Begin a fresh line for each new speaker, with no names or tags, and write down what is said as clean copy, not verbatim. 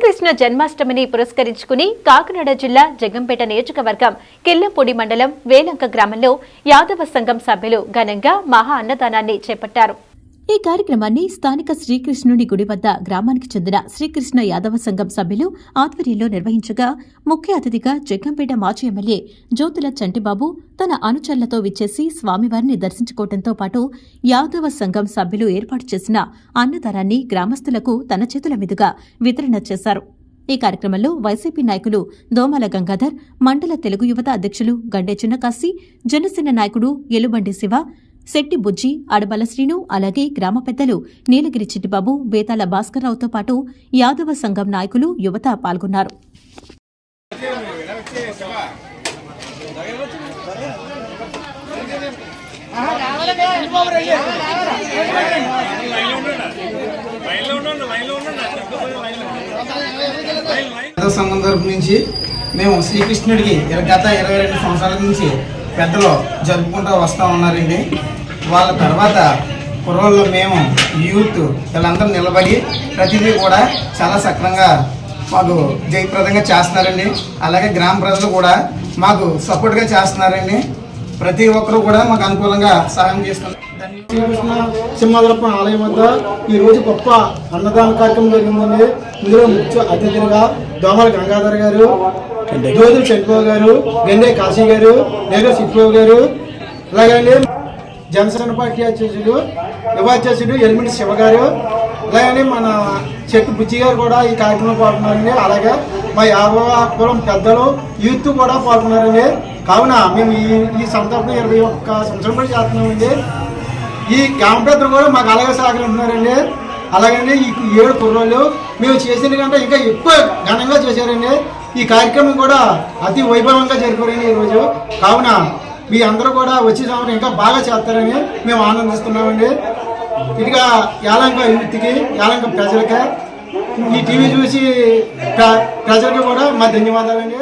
శ్రీకృష్ణ జన్మాష్టమిని పురస్కరించుకుని కాకినాడ జిల్లా జగ్గంపేట నియోజకవర్గం కిల్లంపూడి మండలం వేలంక గ్రామంలో యాదవ సంఘం సభ్యులు ఘనంగా మహా అన్నదానాన్ని చేపట్టారు. ఈ కార్యక్రమాన్ని స్థానిక శ్రీకృష్ణుని గుడి వద్ద గ్రామానికి చెందిన శ్రీకృష్ణ యాదవ సంఘం సభ్యులు ఆధ్వర్యంలో నిర్వహించగా ముఖ్య అతిథిగా జగ్గంపేట మాజీ ఎమ్మెల్యే జ్యోతుల చంటిబాబు తన అనుచరులతో విచ్చేసి స్వామివారిని దర్శించుకోవడంతో పాటు యాదవ సంఘం సభ్యులు ఏర్పాటు చేసిన అన్నదానాన్ని గ్రామస్తులకు తన చేతుల మీదుగా వితరణ చేశారు. ఈ కార్యక్రమంలో వైసీపీ నాయకులు దోమల గంగాధర్, మండల తెలుగు యువత అధ్యక్షులు గండే చిన్నకాశి, జనసేన నాయకుడు ఎలుబండి శివ, శెట్టి బుజ్జి, అడబల శ్రీను, అలాగే గ్రామ పెద్దలు నీలగిరి చిట్టిబాబు, బేతాల భాస్కర్రావుతో పాటు యాదవ సంఘం నాయకులు, యువత పాల్గొన్నారు.
సంఘం తరపు నుంచి మేము శ్రీకృష్ణుడికి గత 22 సంవత్సరాల నుంచి పెద్దలు జరుపుకుంటూ వస్తూ ఉన్నారండి. వాళ్ళ తర్వాత కుర్రోళ్ళు మేము యూత్ వీళ్ళందరూ నిలబడి ప్రతిదీ కూడా చాలా సక్రంగా మాకు జయప్రదంగా చేస్తున్నారండి. అలాగే గ్రామ ప్రజలు కూడా మాకు సపోర్ట్గా చేస్తున్నారండి. ప్రతి ఒక్కరూ కూడా మాకు అనుకూలంగా సహాయం చేస్తున్నారు.
శ్రీకృష్ణ సింహాద్రప్ప ఆలయం వద్ద ఈరోజు గొప్ప అన్నదాన కార్యక్రమం జరిగిందండి. ఇందులో ముఖ్య అతిథులుగా దోమల గంగాధర్ గారు, జ్యోతుల చంద్రబాబు గారు, గండే కాశీ గారు, నేగ సిట్బాబు గారు, అలాగే జనసేన పార్టీ అధ్యక్షుడు యువ అధ్యక్షుడు ఎలిమెంటి శివ గారు, అలాగే మన చెట్టు బుజ్జి గారు కూడా ఈ కార్యక్రమంలో పాల్గొన్నారండి. అలాగే మా యాదవ కులం పెద్దలు యూత్ కూడా పాల్గొన్నారండి. కావున మేము ఈ సందర్భంలో 21 సంవత్సరం కూడా చేస్తున్నామండి. ఈ గ్రామ పెద్దలు కూడా మాకు అలాగే సహకరిస్తున్నారండి. అలాగే ఈ 7 కుర్రోళ్ళు మేము చేసిన కంటే ఇంకా ఎక్కువ ఘనంగా చేశారండి. ఈ కార్యక్రమం కూడా అతి వైభవంగా జరిపారండి ఈరోజు. కావున మీ అందరూ కూడా వచ్చే సంవత్సరం ఇంకా బాగా చేస్తారని మేము ఆనందిస్తున్నామండి. ఇదిగా యాలంక యూత్కి, యాలంక ప్రజలకి, ఈ టీవీ చూసి ప్రజలకి కూడా మా ధన్యవాదాలండి.